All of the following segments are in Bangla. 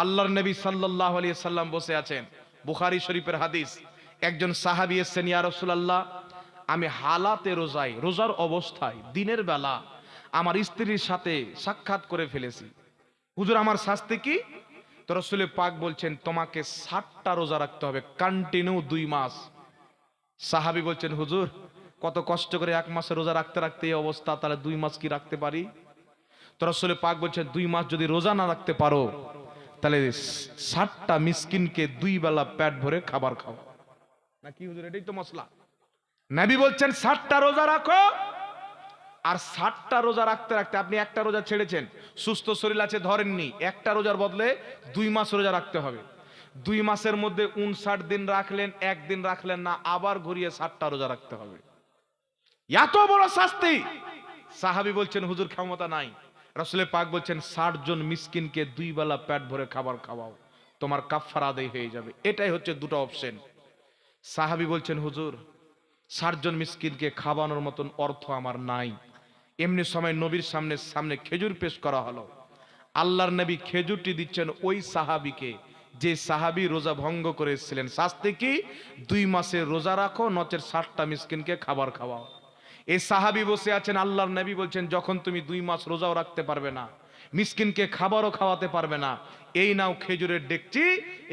আল্লাহর নবী সাল্লাল্লাহু আলাইহি সাল্লাম বসে আছেন, বুখারী শরীফের হাদিস। একজন সাহাবী এসেছেন, ইয়া রাসূলুল্লাহ, আমি হালাতে রোজায়, রোজার অবস্থায় দিনের বেলা আমার স্ত্রীর সাথে সাক্ষাৎ করে ফেলেছি, হুজুর আমার শাস্তি কি? তো রাসূল পাক বলছেন, তোমাকে 60টা রোজা রাখতে হবে, কন্টিনিউ 2 মাস। সাহাবী বলছেন, হুজুর কত কষ্ট করে 1 মাসে রোজা রাখতে রাখতে এই অবস্থা, তাহলে 2 মাস কি রাখতে পারি? তো রাসূল পাক বলছেন, 2 মাস যদি রোজা না রাখতে পারো তাহলে 60টা মিসকিনকে 2 বেলা পেট ভরে খাবার খাও। নাকি হুজুর, এটাই তো মশলা। নবী বলছেন 60টা রোজা রাখো, আর 60টা রোজা রাখতে রাখতে আপনি একটা রোজা ছেড়েছেন, সুস্থ শরীর আছে ধরেননি, একটা রোজার বদলে 2 মাস রোজা রাখতে হবে। 2 মাসের মধ্যে 59 দিন রাখলেন, একদিন রাখলেন না, আবার ঘুরিয়ে 60টা রোজা রাখতে হবে। এত বড় শাস্তি! সাহাবী বলছেন, হুজুর ক্ষমতা নাই। রাসূল পাক বলছেন, 60 জন মিসকিনকে 2 বেলা পেট ভরে খাবার খাওয়াও, তোমার কাফারা আদায় হয়ে যাবে। এটাই হচ্ছে দুটো অপশন। সাহাবী বলছেন, হুজুর 60 জন মিসকিনকে খাওয়ানোর মতন অর্থ আমার নাই। এমনি সময় নবীর সামনে খেজুর পেশ করা হলো। আল্লাহর নবী খেজুরটি দিচ্ছেন ওই সাহাবীকে যে সাহাবী রোজা ভঙ্গ করেছিলেন। শাস্তি কি? 2 মাসের রোজা রাখো, নচেত 60টা মিসকিনকে খাবার খাওয়াও। এই সাহাবী বসে আছেন, আল্লাহর নবী বলছেন, যখন তুমি 2 মাস রোজাও রাখতে পারবে না, মিসকিনকে খাবারও খাওয়াতে পারবে না, এই নাও খেজুরের ডেকচি,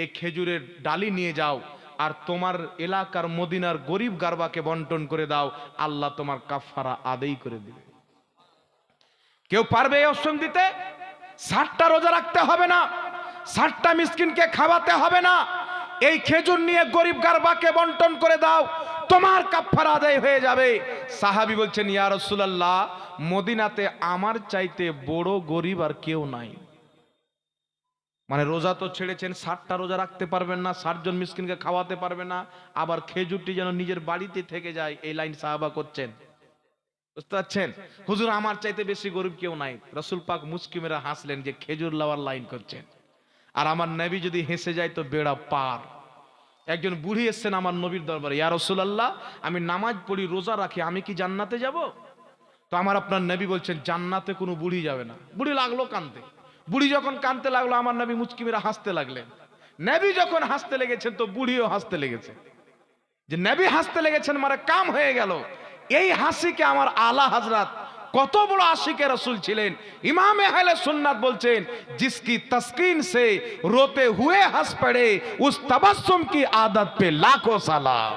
এই খেজুরের ডালি নিয়ে যাও, আর তোমার এলাকার মদিনার গরিব গারবাকে বন্টন করে দাও, আল্লাহ তোমার কাফারা আদায় করে দিবে। কেউ পারবে এই অপশন দিতে? 60টা রোজা রাখতে হবে না, 60টা মিসকিনকে খাওয়াতে হবে না, এই খেজুর নিয়ে গরিব গারবাকে বন্টন করে দাও, তোমার কাফারা আদায় হয়ে যাবে। সাহাবী বলছেন, ইয়া রাসূলুল্লাহ, মদিনাতে আমার চাইতে বড় গরিব আর কেউ নাই। মানে রোজা তো ছেড়েছেন, 60টা রোজা রাখতে পারবেন না, 60 জন মিসকিনকে খাওয়াতে পারবে না, আবার খেজুরটি যেন নিজের বাড়িতে থেকে যায়, এই লাইন সাহাবা করছেন। বুঝতে পারছেন? হুজুর আমার চাইতে বেশি গরিব কেউ নাই। রাসূল পাক মুস্কি মেরে হাসলেন যে খেজুর লাওয়ার লাইন করছেন, আর আমার নবী যদি হেসে যায় তো বেড়া পার। একজন বুড়ি এসেছেন আমার নবীর দরবারে, ইয়া রাসূলুল্লাহ, আমি নামাজ পড়ি, রোজা রাখি, আমি কি জান্নাতে যাব? তো আমার আপনার নবী বলছেন, জান্নাতে কোনো বুড়ি যাবে না। বুড়ি লাগলো কাঁদতে। বুড়ি যখন কাঁদতে লাগলো, আমার নবী মুচকি মেরে হাসতে লাগলেন। নবী যখন হাসতে লেগেছেন তো বুড়িও হাসতে লেগেছে। যে নবী হাসতে লেগেছেন মানে কাম হয়ে গেল। এই হাসিকে আমার আলা হযরত কত বড় আশিকে রাসূল ছিলেন। ইমামে আহলে সুন্নাত বলছেন, जिसकी तस्कीन से रोते हुए हंस पड़े उस तबस्सुम की आदत पे लाखों सलाम।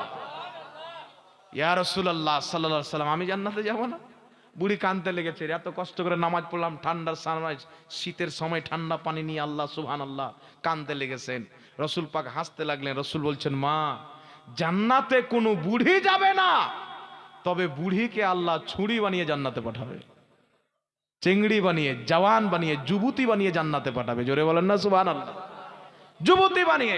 ইয়া রাসূলুল্লাহ সাল্লাল্লাহু আলাইহি ওয়াসাল্লাম, আমি জান্নাতে যাব না? বুড়ি কাঁদতে লেগেছে, এত কষ্ট করে নামাজ পড়লাম, ঠান্ডার সময়, শীতের সময় ঠান্ডা পানি নিয়ে, আল্লাহ সুবহানাল্লাহ, কাঁদতে লেগেছেন। রাসূল পাক হাসতে লাগলেন। রাসূল বলছেন, মা, জান্নাতে কোনো বুড়ি যাবে না, তবে বুড়িকে আল্লাহ ছুরি বানিয়ে জান্নাতে পাঠাবে, চিংড়ি বানিয়ে, জওয়ান বানিয়ে, যুবতী বানিয়ে জান্নাতে পাঠাবে। জোরে বলেন না সুবহানাল্লাহ। যুবতী বানিয়ে।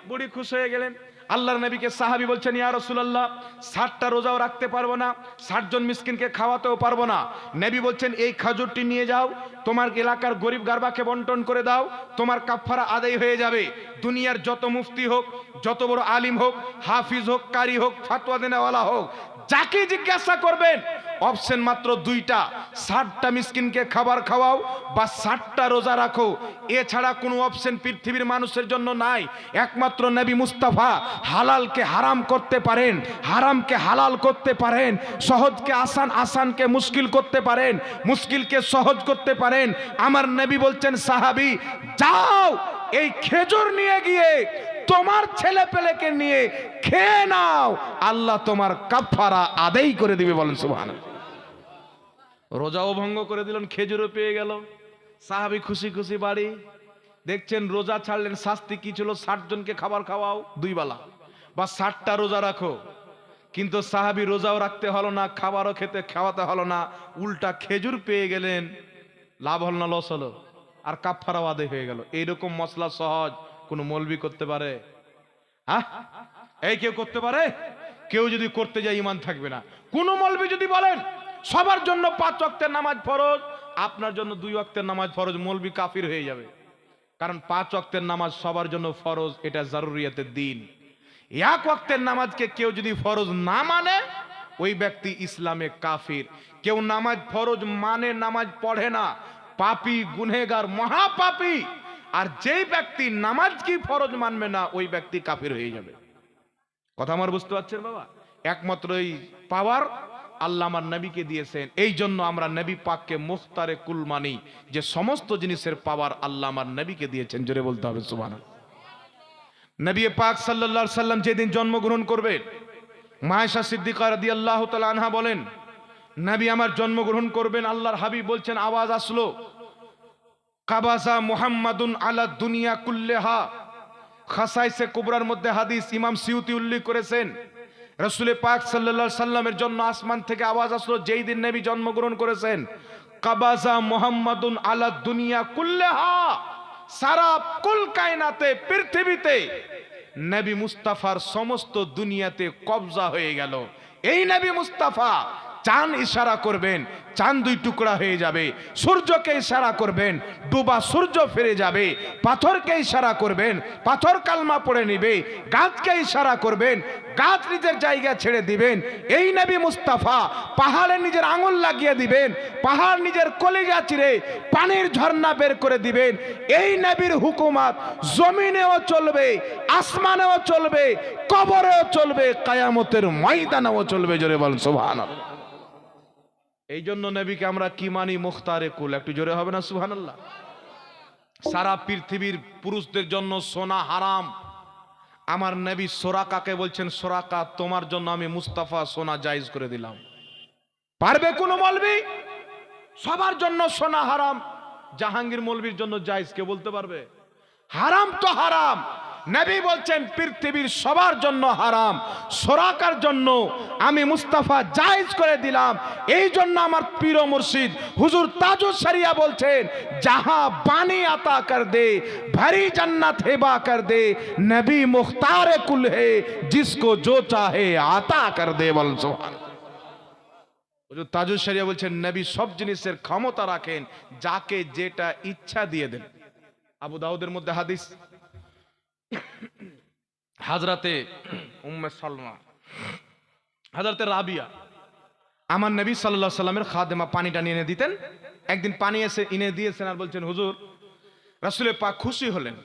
বুড়ি খুশি হয়ে গেলেন। আল্লাহর নবীকে সাহাবী বলছেন, ইয়া রাসূলুল্লাহ, 60টা রোজাও রাখতে পারবো না, 60 জন মিসকিনকে খাওয়াতেও পারবো না। নবী বলছেন, এই খেজুরটি নিয়ে যাও, তোমার এলাকার গরিব গারবাকে বন্টন করে দাও, তোমার কাফারা আদায় হয়ে যাবে। দুনিয়ার যত মুফতি হোক, যত বড় আলিম হোক, হাফিজ হোক, কারি হোক, ফাতোয়া দেনেওয়ালা হোক, যাকে জিজ্ঞাসা করবেন অপশন মাত্র 2টা, 60টা মিসকিনকে খাবার খাওয়াও বা 60টা রোজা রাখো। এছাড়া কোনো অপশন পৃথিবীর মানুষের জন্য নাই। একমাত্র নবী মুস্তাফা হালালকে হারাম করতে পারেন, হারামকে হালাল করতে পারেন, সহজকে আসান, আসানকে মুশকিল করতে পারেন, মুশকিলকে সহজ করতে পারেন। আমার নবী বলছেন, সাহাবী যাও, এই খেজুর নিয়ে গিয়ে তোমার ছেলে পেলেকে নিয়ে খেয়ে নাও, আল্লাহ তোমার কাফারা আদায় করে দিবে। বলেন সুবহানাল্লাহ। রোজাও ভঙ্গ করে দিলেন, খেজুরও পেয়ে গেল, সাহাবী খুশি খুশি বাড়ি। দেখছেন রোজা ছাড়লেন, শাস্তি কি ছিল? 60 জনকে খাবার খাওয়াও 2 বেলা বা 60টা রোজা রাখো। কিন্তু সাহাবী রোজাও রাখতে হলো না, খাবারও খাওয়াতে হলো না, উল্টা খেজুর পেয়ে গেলেন। লাভ হল না লস হলো? আর কাফারাও আদায় হয়ে গেল। এইরকম মসলা সহজ কোন মৌলবি করতে পারে? হ্যাঁ, এই কেউ করতে পারে? কেউ যদি করতে যায় ঈমান থাকবে না। কোন মৌলবি যদি বলেন সবার জন্য 5 ওয়াক্তের নামাজ ফরজ, আপনার জন্য 2 ওয়াক্তের নামাজ ফরজ, মৌলবি কাফির হয়ে যাবে। কারণ 5 ওয়াক্তের নামাজ সবার জন্য ফরজ, এটা জারুরিয়াতের দিন। 1 ওয়াক্তের নামাজকে কেউ যদি ফরজ না মানে, ওই ব্যক্তি ইসলামে কাফির। কেউ নামাজ ফরজ মানে নামাজ পড়ে না, পাপী, গুনহেগার, মহাপাপী। আর যেই ব্যক্তি নামাজ কি ফরজ মানবে না ওই ব্যক্তি কাফির হয়ে যাবে। কথা আমার বুঝতে পারছেন বাবা? একমাত্র এই পাওয়ার আল্লাহ আমার নবীকে দিয়েছেন। এই জন্য আমরা নবী পাককে মুখতারে কুল মানি, যে সমস্ত জিনিসের পাওয়ার আল্লাহ আমার নবীকে দিয়েছেন। জোরে বলতে হবে সুবহানাল্লাহ। নবী পাক সাল্লাল্লাহু আলাইহি সাল্লাম যেদিন জন্মগ্রহণ করবেন, মা আয়েশা সিদ্দিকা রাদিয়াল্লাহু তাআলা আনহা বলেন, নবী আমার জন্মগ্রহণ করবেন, আল্লাহর হাবিব বলছেন আওয়াজ আসলো, কাবাজা মুহাম্মাদুন আলা দুনিয়া কুল্লিহা। খাসাইসে কুবরার মধ্যে হাদিস ইমাম সিউতি উল্লেখ করেছেন, রাসূল পাক সাল্লাল্লাহু আলাইহি সাল্লামের জন্য আসমান থেকে আওয়াজ আসলো যেই দিন নবী জন্মগ্রহণ করেছেন, কাবাজা মুহাম্মাদুন আলা দুনিয়া কুল্লিহা। সারা কুল কায়নাতে, পৃথিবীতে নবী মুস্তাফার সমস্ত দুনিয়াতে কবজা হয়ে গেল। এই নবী মুস্তাফা চাঁদ ইশারা করবেন, চাঁদ দুই টুকরা হয়ে যাবে। সূর্যকে ইশারা করবেন, ডুবা সূর্য ফিরে যাবে। পাথরকে ইশারা করবেন, পাথর কালমা পড়ে নিবে। গাছকে ইশারা করবেন, গাছ নিজের জায়গা ছেড়ে দিবেন। এই নবী মুস্তাফা পাহাড়ে নিজের আঙুল লাগিয়ে দিবেন, পাহাড় নিজের কলিজা চিরে পানির ঝর্ণা বের করে দিবেন। এই নবীর হুকুমত জমিনেও চলবে, আসমানেও চলবে, কবরেও চলবে, কিয়ামতের ময়দানেও চলবে। জোরে বলেন সুবহানাল্লাহ। এই জন্য নবীকে আমরা কি মানি? মুখতারে কুল। একটু জোরে হবে না সুবহানাল্লাহ? সারা পৃথিবীর পুরুষদের জন্য সোনা হারাম। আমার নবী সোরাকাকে বলছেন, সোরাকা তোমার জন্য আমি মুস্তাফা সোনা জায়েজ করে দিলাম। পারবে কোন মৌলবি? সবার জন্য সোনা হারাম। জাহাঙ্গীর মৌলবীর জন্য জায়েজ, কে বলতে পারবে? হারাম তো হারাম। নবী বলছেন পৃথিবীর সবার জন্য হারাম, সোরাকার জন্য আমি মুস্তাফা জায়েজ করে দিলাম। এই জন্য আমার পীর ও মুর্শিদ হুজুর তাজুস শরিয়া বলছেন, জাহা বানি আতা কর দে ভরি জান্নাত হেবা কর দে, নবী মুখতারে কুল হে জিসকো জো চাহে আতা কর দে। বলেন সুবহানাল্লাহ। হুজুর তাজুস শরিয়া বলছেন নবী সব জিনিসের ক্ষমতা রাখেন, যাকে যেটা ইচ্ছা দিয়ে দেন। আবু দাউদের মধ্যে হাদিস, হাজরাতে উম্মে সালমা, হাজরাতে রাবিয়া আমার নবী সাল্লাল্লাহু আলাইহি সাল্লামের খাদেমা পানিটা নিয়ে এনে দিতেন। একদিন পানি এসে এনে দিয়েছেন আর বলছেন, হুজুর রাসূল পাক খুশি হলেন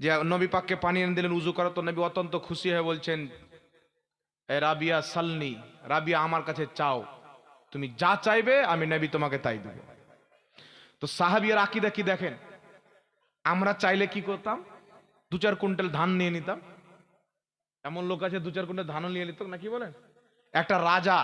যে নবী পাককে পানি এনে দিলেন উযু করা। তো নবী অত্যন্ত খুশি হয়ে বলছেন, এ রাবিয়া সালনি, রাবিয়া আমার কাছে চাও, তুমি যা চাইবে আমি নবী তোমাকে তাই দেব। তো সাহাবীর আকীদা কি দেখেন, আমরা চাইলে কি করতাম? 2-4 কুইন্টাল ধান নিয়ে নিতাম। এমন লোক আছে 2-4 কুইন্টাল ধানও নিয়ে নিত, নাকি বলেন? একটা রাজা,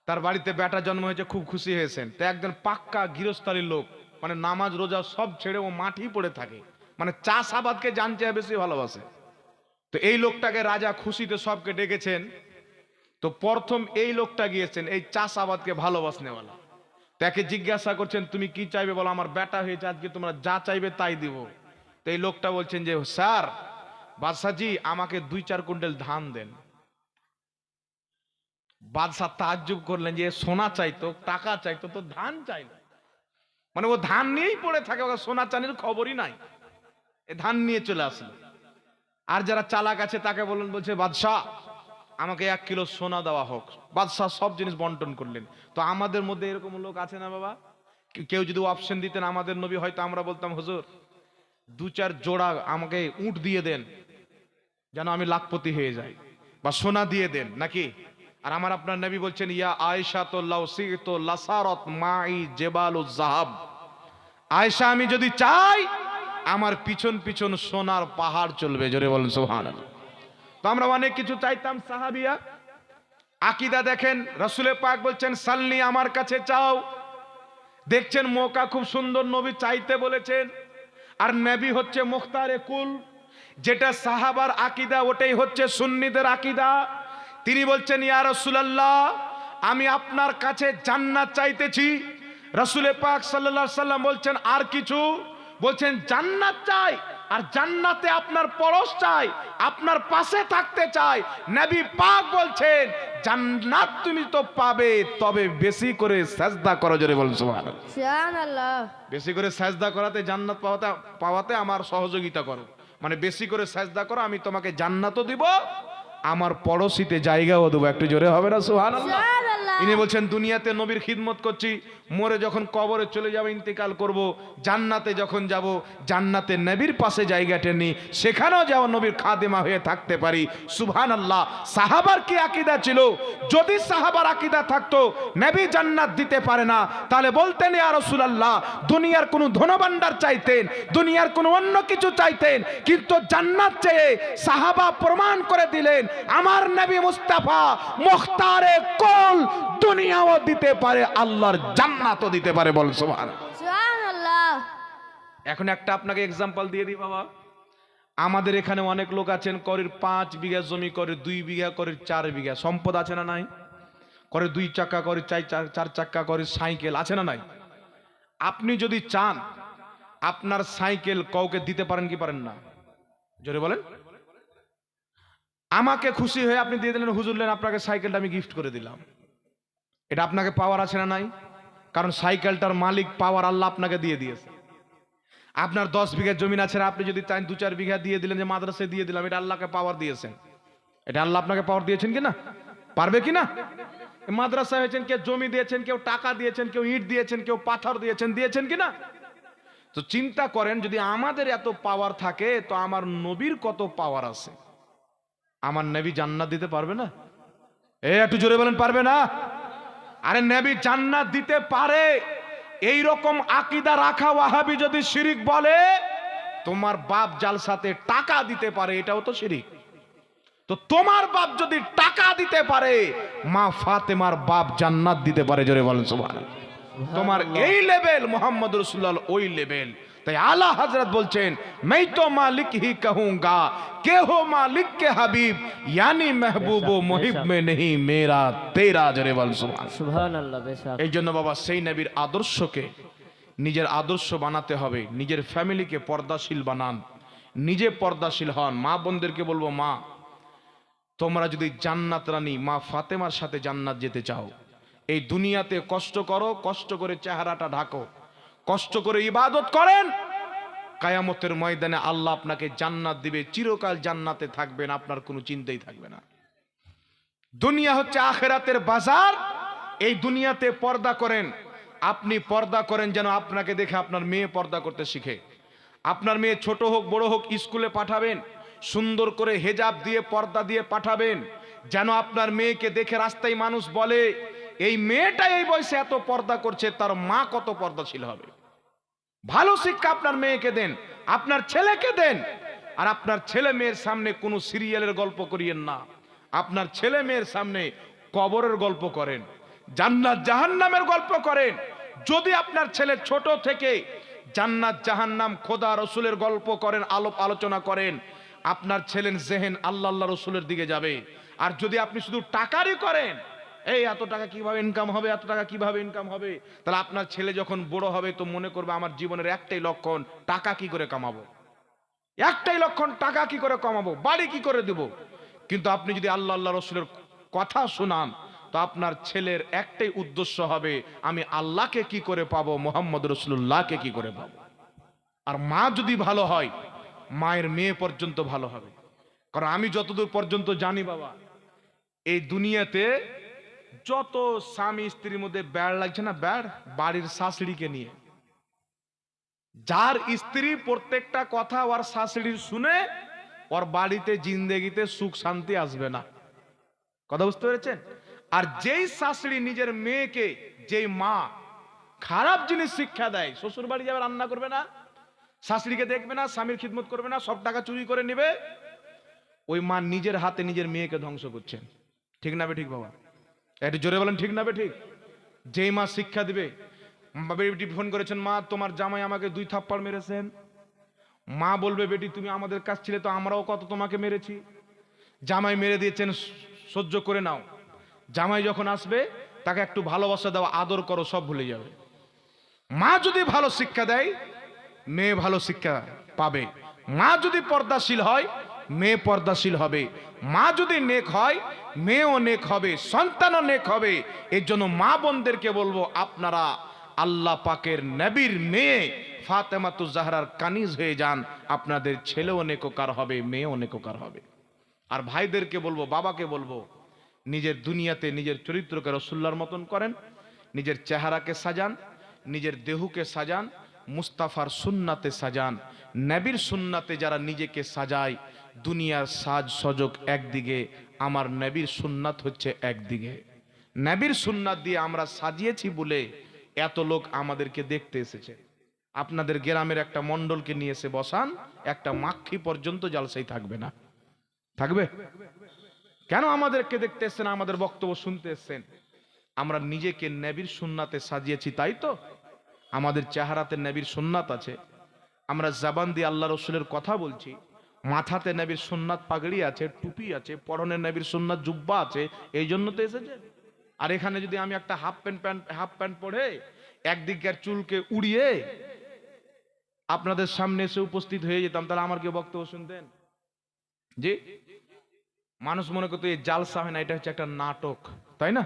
তার বাড়িতে বেটা জন্ম হয়েছে, খুব খুশি হয়েছেন। তো একজন পাক্কা গৃহস্থালীর লোক, মানে নামাজ রোজা সব ছেড়ে ও মাঠি পড়ে থাকে, মানে চাষাবাদকে জানতে বেশি ভালোবাসে। তো এই লোকটাকে রাজা খুশিতে সবকে ডেকেছেন। তো প্রথম এই লোকটা গিয়েছেন, এই চাষাবাদকে ভালোবাসনেওয়ালা। তাকে জিজ্ঞাসা করছেন, তুমি কি চাইবে বলো? আমার বেটা হয়েছে, আজকে তোমরা যা চাইবে তাই দিব। তো এই লোকটা বলছেন যে, স্যার বাদশাহজি আমাকে 2-4 কুইন্টাল ধান দেন। বাদশাহ তাজ্জুব করলেন যে সোনা চাইতো, টাকা চাইতো, তো ধান চাইলো, মানে ও ধান নিয়েই পড়ে থাকে, ওকে সোনা চাঁদির খবরই নাই। এ ধান নিয়ে চলে আসলো। আর যারা চালাক আছে তাকে বললেন, বলছে বাদশাহ আমাকে 1 কিলো সোনা দেওয়া হোক। বাদশাহ সব জিনিস বন্টন করলেন। তো আমাদের মধ্যে এরকম লোক আছে না বাবা? কেউ যদি অপশন দিতেন আমাদের নবী, হয়তো আমরা বলতাম, হুজুর 2-4 জোড়া আমাকে উট দিয়ে দেন, যেন আমি লাখপতি হয়ে যাই, বা সোনা দিয়ে দেন, নাকি? আর আমার আপনার নবী বলছেন, ইয়া আয়েশা তো লাউসিতো লাসারত মাই জেবালুজ যাহাব, আয়েশা আমি যদি চাই আমার পিছন পিছন সোনার পাহাড় চলবে। জোরে বলেন সুবহানাল্লাহ। তো আমরা অনেক কিছু চাইতাম। সাহাবিয়া আকীদা দেখেন, রাসূল পাক বলছেন সালনি আমার কাছে চাও। দেখছেন মৌকা খুব সুন্দর, নবী চাইতে বলেছেন। আর নবী হচ্ছে মুখতারে কুল, যেটা সাহাবার আকীদা ওটাই হচ্ছে সুন্নিদের আকীদা। তিনি বলছেন, ইয়া রাসূলুল্লাহ আমি আপনার কাছে জান্নাত চাইতেছি। রাসূল পাক সাল্লাল্লাহু আলাইহি সাল্লাম বলছেন আর কিছু? বলছেন জান্নাত চাই, আর জান্নাতে আপনার পরশ চাই, আপনার পাশে থাকতে চাই। নবী পাক বলছেন জান্নাত তুমি তো পাবে, তবে বেশি করে সাজদা করো। জোরে বলুন সুবহানাল্লাহ। সুবহানাল্লাহ। বেশি করে সাজদা করাতে, জান্নাত পাওয়াতে আমার সহযোগিতা করো, মানে বেশি করে সাজদা করো, আমি তোমাকে জান্নাতও দিব, আমার পড়োশিতে জায়গাও দেবো। একটু জোরে হবে না সুবহানাল্লাহ? সুবহানাল্লাহ। ইনি বলছেন দুনিয়াতে নবীর খিদমত করছি, মরে যখন কবরে চলে যাব, ইন্তেকাল করব, জান্নাতে যখন যাব, জান্নাতে নবীর পাশে জায়গাটা নেই, সেখানেও যেন নবীর খাদেমা হয়ে থাকতে পারি। সুবহানাল্লাহ। সাহাবার কি আকীদা ছিল? যদি সাহাবার আকীদা থাকতো নবী জান্নাত দিতে পারে না, তাহলে বলতেন ইয়া রাসূলুল্লাহ, দুনিয়ার কোনো ধনভাণ্ডার চাইতেন, দুনিয়ার কোনো অন্য কিছু চাইতেন, কিন্তু জান্নাত চেয়ে সাহাবা প্রমাণ করে দিলেন আমার নবী মুস্তাফা মুখতারে কুল দুনিয়াও দিতে পারে, আল্লাহর জান্নাতও দিতে পারে। বল সুবহানাল্লাহ। এখন একটা আপনাকে এক্সাম্পল দিয়ে দিই বাবা। আমাদের এখানে অনেক লোক আছেন, করির 5 বিঘা জমি, করে 2 বিঘা, করে 4 বিঘা, সম্পদ আছে না নাই? করে 2 চাকা, করে 4 চাকা, করে সাইকেল আছে না নাই? আপনি যদি চান আপনার সাইকেল কাউকে দিতে পারেন কি পারেন না? জোরে বলেন। আমাকে খুশি হয়ে আপনি দিয়ে দিলেন, হুজুর নেন আপনাকে সাইকেলটা আমি গিফট করে দিলাম, এটা আপনাকে পাওয়ার আছে না নাই? কারণ সাইকেলটার মালিক পাওয়ার আল্লাহ আপনাকে দিয়ে দিয়েছে। আপনার 10 বিঘা জমিন আছে, আপনি যদি চান 2-4 বিঘা দিয়ে দিলেন যে মাদ্রাসায় দিয়ে দিলাম, এটা আল্লাহকে পাওয়ার দিয়েছেন। এটা আল্লাহ আপনাকে পাওয়ার দিয়েছেন কিনা? পারবে কিনা? মাদ্রাসা হয়েছেন, কেউ জমি দিয়েছেন, কেউ টাকা দিয়েছেন, কেউ ইট দিয়েছেন, কেউ পাথর দিয়েছেন কিনা? তো চিন্তা করেন, যদি আমাদের এত পাওয়ার থাকে তো আমার নবীর কত পাওয়ার আছে। আমার নবী জান্নাত দিতে পারবে না? একটু জোরে বলেন, পারবে না? আরে নবী জান্নাত দিতে পারে। এই রকম আকীদা রাখা ওয়াহাবি যদি শিরিক বলে, তোমার বাপ জালসাতে টাকা দিতে পারে, এটাও তো শিরিক। তো তোমার বাপ যদি টাকা দিতে পারে, মা ফাতেমার বাপ জান্নাত দিতে পারে। জোরে বলেন সুবহানাল্লাহ। তোমার এই লেভেল, মুহাম্মদ রাসূলুল্লাহ ওই লেভেল। তাই আলা হযরত বলছেন, मैं तो मालिक ही कहूंगा के हो मालिक के हबीब, यानी महबूब व मुहिब में नहीं मेरा तेरा। जरे বল সুবহানাল্লাহ। এই জন্য বাবা সেই নবীর আদর্শকে নিজের আদর্শ বানাতে হবে। নিজের ফ্যামিলিকে পর্দাশীল বানান, নিজে পর্দাশীল হন। মা বোনদেরকে বলবো, মা তোমরা যদি জান্নাত রানী মা ফাতেমার সাথে জান্নাত যেতে চাও, এই দুনিয়াতে কষ্ট করো, কষ্ট করে চেহারাটা ঢাকো, কষ্ট করে ইবাদত করেন, কিয়ামতের ময়দানে আল্লাহ আপনাকে জান্নাত দিবে, চিরকাল জান্নাতে থাকবেন, আপনার কোনো চিন্তাই থাকবে না। দুনিয়া হচ্ছে আখিরাতের বাজার। এই দুনিয়াতে পর্দা করেন, আপনি পর্দা করেন যেন আপনাকে দেখে আপনার মেয়ে পর্দা করতে শিখে। আপনার মেয়ে ছোট হোক বড় হোক স্কুলে পাঠাবেন, সুন্দর করে হেজাব দিয়ে পর্দা দিয়ে পাঠাবেন, যেন আপনার মেয়েকে দেখে রাস্তায় মানুষ বলে এই মেয়েটা এই বয়সে এত পর্দা করছে, তার মা কত পর্দাশীল হবে। ভালো শিক্ষা আপনার মেয়েকে দেন, আপনার ছেলেকে দেন। আর আপনার ছেলে মেয়ের সামনে কোনো সিরিয়ালের গল্প করিয়েন না। আপনার ছেলে মেয়ের সামনে কবরের গল্প করেন, জান্নাত জাহান্নামের গল্প করেন। যদি আপনার ছেলে ছোট থেকে জান্নাত জাহান্নাম খোদা রসুলের গল্প করেন, আলোচনা করেন, আপনার ছেলের জেহেন আল্লাহ আল্লাহ রসুলের দিকে যাবে। আর যদি আপনি শুধু টাকারই করেন, এই এত টাকা কিভাবে ইনকাম হবে, এত টাকা কিভাবে ইনকাম হবে, তাহলে আপনার ছেলে যখন বড় হবে তো মনে করবে আমার জীবনের একটাই লক্ষণ টাকা কি করে কামাবো, একটাই লক্ষণ টাকা কি করে কামাবো, বাড়ি কি করে দেব। কিন্তু আপনি যদি আল্লাহ আল্লাহ রসুলের কথা শোনান, তো আপনার ছেলের একটাই উদ্দেশ্য হবে আমি আল্লাহকে কি করে পাবো, মুহাম্মদ রাসূলুল্লাহকে কি করে পাবো। আর মা যদি ভালো হয়, মায়ের মেয়ে পর্যন্ত ভালো হবে। কারণ আমি যতদূর পর্যন্ত জানি বাবা, এই দুনিয়াতে যত স্বামী স্ত্রীর মধ্যে ব্যাড় লাগছে না, ব্যাড় বাড়ির শাশুড়িকে নিয়ে। যার স্ত্রী প্রত্যেকটা কথা ওর শাশুড়ির শুনে, ওর বাড়িতে জিন্দেগিতে সুখ শান্তি আসবে না। কথা বুঝতে পেরেছেন? আর যেই শাশুড়ি নিজের মেয়েকে, যেই মা খারাপ জিনিস শিক্ষা দেয়, শ্বশুর বাড়ি যাবে রান্না করবে না, শাশুড়িকে দেখবে না, স্বামীর খিদমত করবে না, সব টাকা চুরি করে নেবে, ওই মা নিজের হাতে নিজের মেয়েকে ধ্বংস করছেন। ঠিক না বে ঠিক বাবা? একটু জোরে বলেন, ঠিক না বে ঠিক? যেই মা শিক্ষা দিবে, বেটি ফোন করেছেন, মা তোমার জামাই আমাকে 2 থাপ্পড় মেরেছেন। মা বলবে, বেটি তুমি আমাদের কাছ ছিলে তো আমরাও কত তোমাকে মেরেছি। জামাই মেরে দিয়েছেন, সহ্য করে নাও। জামাই যখন আসবে তাকে একটু ভালোবাসা দাও, আদর করো, সব ভুলে যাবে। মা যদি ভালো শিক্ষা দেয়, মেয়ে ভালো শিক্ষা পাবে। মা যদি পর্দাশীল হয়, মেয়ে পর্দাশীল হবে। মা যদি নেক হয়, মেয়েও নেক হবে, সন্তানও নেক হবে। এর জন্য মা বোনদেরকে বলবো, আপনারা আল্লাহ পাকের নবীর মেয়ে ফাতেমাতুজ জাহরার কানিজ হয়ে যান, আপনাদের ছেলেও নেককার হবে, মেয়েও নেককার হবে। আর ভাইদেরকে বলবো, বাবাকে বলবো, নিজের দুনিয়াতে নিজের চরিত্রকে রসুল্লাহর মতন করেন, নিজের চেহারাকে সাজান, নিজের দেহকে সাজান, মুস্তাফার সুন্নাতে সাজান। নবীর সুন্নাতে যারা নিজেকে সাজায়, দুনিয়ার সাজ সজগ একদিকে, আমার নবীর সুন্নাত হচ্ছে একদিকে। নবীর সুন্নাত দিয়ে আমরা সাজিয়েছি বলে এত লোক আমাদেরকে দেখতে এসেছে। আপনাদের গ্রামের একটা মণ্ডলকে নিয়ে এসে বসান, একটা মাক্ষী পর্যন্ত জালসাই থাকবে না। থাকবে? কেন আমাদেরকে দেখতে এসছেন, আমাদের বক্তব্য শুনতে এসছেন? আমরা নিজেকে নবীর সুন্নাতে সাজিয়েছি, তাই তো। আমাদের চেহারাতে নবীর সুন্নাত আছে, আমরা জবান দিয়ে আল্লাহ রসুলের কথা বলছি, মাথাতে নবীর সুন্নাত পাগড়ি আছে, টুপি আছে, পরনে নবীর সুন্নাত জুব্বা আছে, এই জন্য তো এসেছে। আর এখানে যদি আমি একটা হাফ প্যান্ট পরে একদিকের চুলকে উড়িয়ে আপনাদের সামনে এসে উপস্থিত হয়ে যেতাম, তাহলে আমার কি বক্তব্য শুনতেন? জি, মানুষ মনে করতো এই জালসা হয় না, এটা হচ্ছে একটা নাটক, তাই না?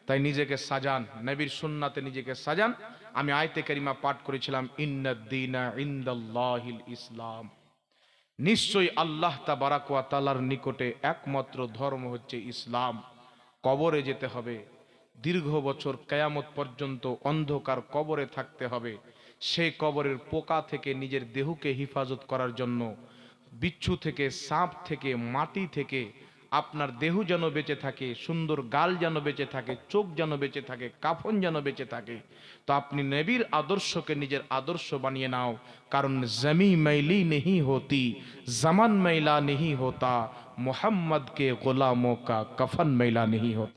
তাই নিজেকে সাজান, নবীর সুন্নাতে নিজেকে সাজান। আমি আয়াতে কারিমা পাঠ করেছিলাম, ইন্নাদ-দীনা ইনদাল্লাহিল ইসলাম। নিশ্চয়ই আল্লাহ তাবারাক ওয়া তাআলার নিকটে একমাত্র ধর্ম হচ্ছে ইসলাম। কবরে যেতে হবে, দীর্ঘ বছর কিয়ামত পর্যন্ত অন্ধকার কবরে থাকতে হবে। সেই কবরের পোকা থেকে নিজের দেহকে হেফাজত করার জন্য, বিচ্ছু থেকে, সাপ থেকে, মাটি থেকে আপনার দেহ যেন বেঁচে থাকে, সুন্দর গাল যেন বেঁচে থাকে, চোখ যেন বেঁচে থাকে, কাফন যেন বেঁচে থাকে। তো আপনি নবীর আদর্শকে নিজের আদর্শ বানিয়ে নাও, কারণ জমি मैली नहीं होती, जमान मैला नहीं होता, मोहम्मद के गुलामों का कफन मैला नहीं होता।